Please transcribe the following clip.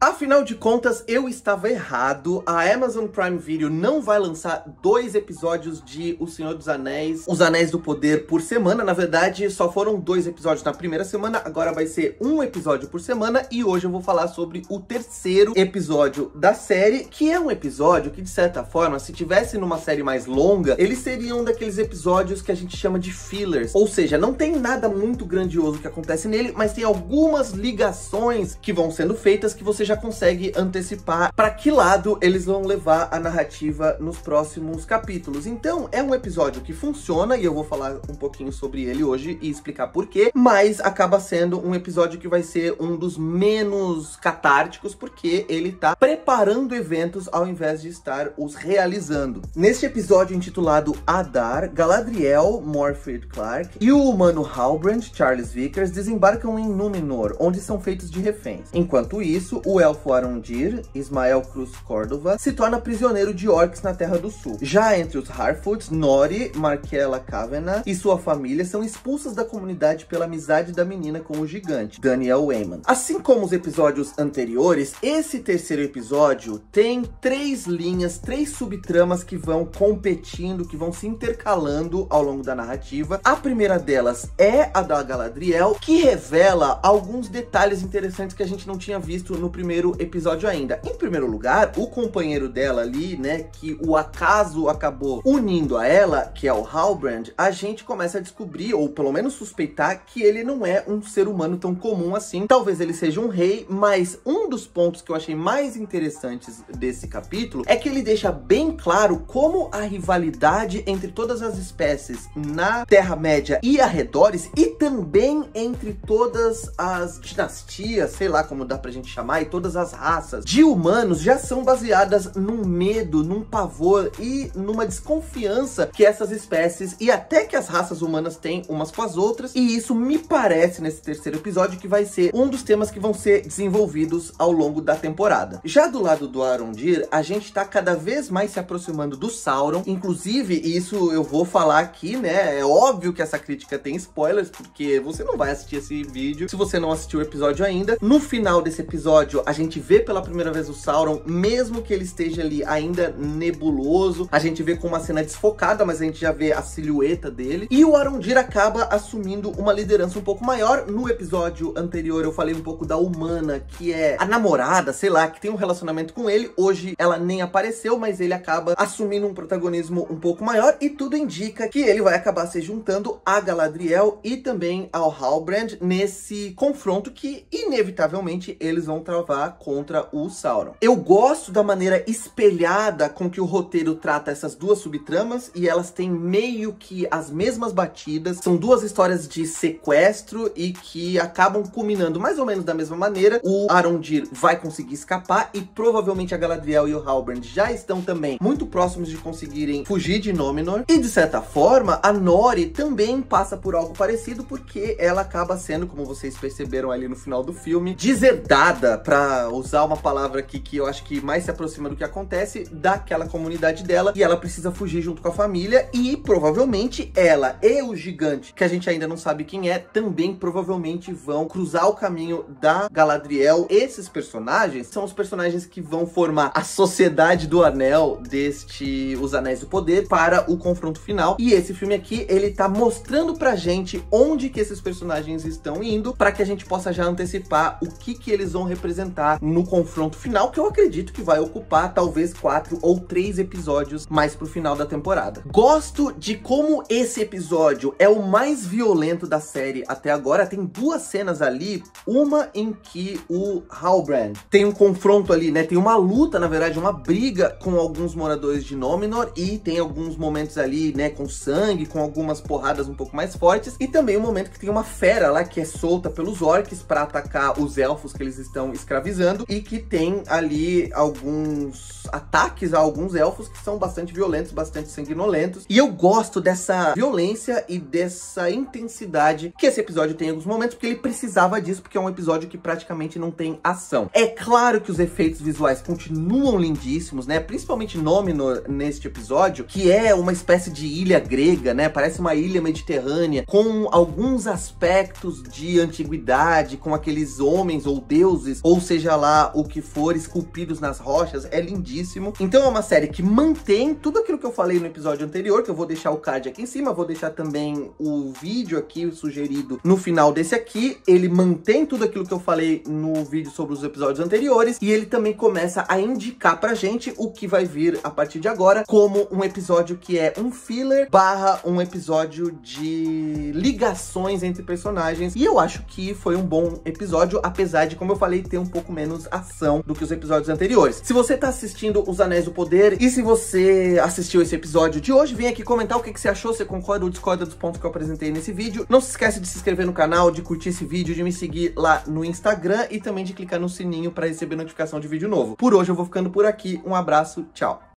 Afinal de contas, eu estava errado. A Amazon Prime Video não vai lançar 2 episódios de O Senhor dos Anéis, Os Anéis do Poder por semana. Na verdade, só foram 2 episódios na primeira semana, agora vai ser 1 episódio por semana. E hoje eu vou falar sobre o 3º episódio da série, que é um episódio que, de certa forma, se tivesse numa série mais longa, eles seriam daqueles episódios que a gente chama de fillers. Ou seja, não tem nada muito grandioso que acontece nele, mas tem algumas ligações que vão sendo feitas que você já consegue antecipar para que lado eles vão levar a narrativa nos próximos capítulos. Então, é um episódio que funciona e eu vou falar um pouquinho sobre ele hoje e explicar por quê, mas acaba sendo um episódio que vai ser um dos menos catárticos porque ele tá preparando eventos ao invés de estar os realizando. Neste episódio intitulado Adar, Galadriel, Morfydd Clark e o humano Halbrand, Charles Vickers, desembarcam em Númenor, onde são feitos de reféns. Enquanto isso, o elfo Arondir, Ismael Cruz Córdova, se torna prisioneiro de orcs na Terra do Sul. Já entre os Harfoots, Nori, Markella Kavanagh e sua família são expulsas da comunidade pela amizade da menina com o gigante, Daniel Wayman. Assim como os episódios anteriores, esse 3º episódio tem 3 linhas, 3 subtramas que vão competindo, que vão se intercalando ao longo da narrativa. A primeira delas é a da Galadriel, que revela alguns detalhes interessantes que a gente não tinha visto no primeiro episódio ainda. Em primeiro lugar, o companheiro dela ali, né, que o acaso acabou unindo a ela, que é o Halbrand, a gente começa a descobrir, ou pelo menos suspeitar, que ele não é um ser humano tão comum assim. Talvez ele seja um rei, mas um dos pontos que eu achei mais interessantes desse capítulo é que ele deixa bem claro como a rivalidade entre todas as espécies na Terra-média e arredores, e também entre todas as dinastias, sei lá como dá pra gente chamar, e todas as raças de humanos já são baseadas num medo, num pavor e numa desconfiança que essas espécies e até que as raças humanas têm umas com as outras. E isso me parece nesse 3º episódio que vai ser um dos temas que vão ser desenvolvidos ao longo da temporada. Já do lado do Arondir, a gente tá cada vez mais se aproximando do Sauron. Inclusive, isso eu vou falar aqui, né? É óbvio que essa crítica tem spoilers, porque você não vai assistir esse vídeo se você não assistiu o episódio ainda. No final desse episódio, a gente vê pela primeira vez o Sauron, mesmo que ele esteja ali ainda nebuloso. A gente vê com uma cena desfocada, mas a gente já vê a silhueta dele. E o Arondir acaba assumindo uma liderança um pouco maior. No episódio anterior eu falei um pouco da humana, que é a namorada, sei lá, que tem um relacionamento com ele. Hoje ela nem apareceu, mas ele acaba assumindo um protagonismo um pouco maior. E tudo indica que ele vai acabar se juntando a Galadriel e também ao Halbrand nesse confronto que inevitavelmente eles vão travar contra o Sauron. Eu gosto da maneira espelhada com que o roteiro trata essas 2 subtramas, e elas têm meio que as mesmas batidas. São 2 histórias de sequestro e que acabam culminando mais ou menos da mesma maneira. O Arondir vai conseguir escapar e provavelmente a Galadriel e o Halbrand já estão também muito próximos de conseguirem fugir de Númenor. E de certa forma, a Nori também passa por algo parecido, porque ela acaba sendo, como vocês perceberam ali no final do filme, deserdada, pra usar uma palavra aqui que eu acho que mais se aproxima do que acontece, daquela comunidade dela, e ela precisa fugir junto com a família, e provavelmente ela e o gigante, que a gente ainda não sabe quem é, também provavelmente vão cruzar o caminho da Galadriel. Esses personagens são os personagens que vão formar a Sociedade do Anel deste Os Anéis do Poder para o confronto final, e esse filme aqui, ele tá mostrando pra gente onde que esses personagens estão indo, para que a gente possa já antecipar o que eles vão representar no confronto final, que eu acredito que vai ocupar talvez 4 ou 3 episódios mais pro final da temporada. Gosto de como esse episódio é o mais violento da série até agora. Tem 2 cenas ali, uma em que o Halbrand tem um confronto ali, né, tem uma luta, na verdade, uma briga com alguns moradores de Númenor, e tem alguns momentos ali, né, com sangue, com algumas porradas um pouco mais fortes, e também um momento que tem uma fera lá que é solta pelos orcs para atacar os elfos que eles estão escravizando, e que tem ali alguns ataques a alguns elfos que são bastante violentos, bastante sanguinolentos. E eu gosto dessa violência e dessa intensidade que esse episódio tem em alguns momentos, porque ele precisava disso, porque é um episódio que praticamente não tem ação. É claro que os efeitos visuais continuam lindíssimos, né? Principalmente Númenor neste episódio, que é uma espécie de ilha grega, né? Parece uma ilha mediterrânea, com alguns aspectos de antiguidade, com aqueles homens ou deuses ou seja lá o que for, esculpidos nas rochas, é lindíssimo. Então é uma série que mantém tudo aquilo que eu falei no episódio anterior, que eu vou deixar o card aqui em cima, vou deixar também o vídeo aqui sugerido no final desse aqui. Ele mantém tudo aquilo que eu falei no vídeo sobre os episódios anteriores, e ele também começa a indicar pra gente o que vai vir a partir de agora, como um episódio que é um filler barra um episódio de ligações entre personagens. E eu acho que foi um bom episódio, apesar de, como eu falei, ter um pouco menos ação do que os episódios anteriores. Se você tá assistindo Os Anéis do Poder, e se você assistiu esse episódio de hoje, vem aqui comentar o que você achou, você concorda ou discorda dos pontos que eu apresentei nesse vídeo. Não se esquece de se inscrever no canal, de curtir esse vídeo, de me seguir lá no Instagram e também de clicar no sininho para receber notificação de vídeo novo. Por hoje eu vou ficando por aqui, um abraço, tchau!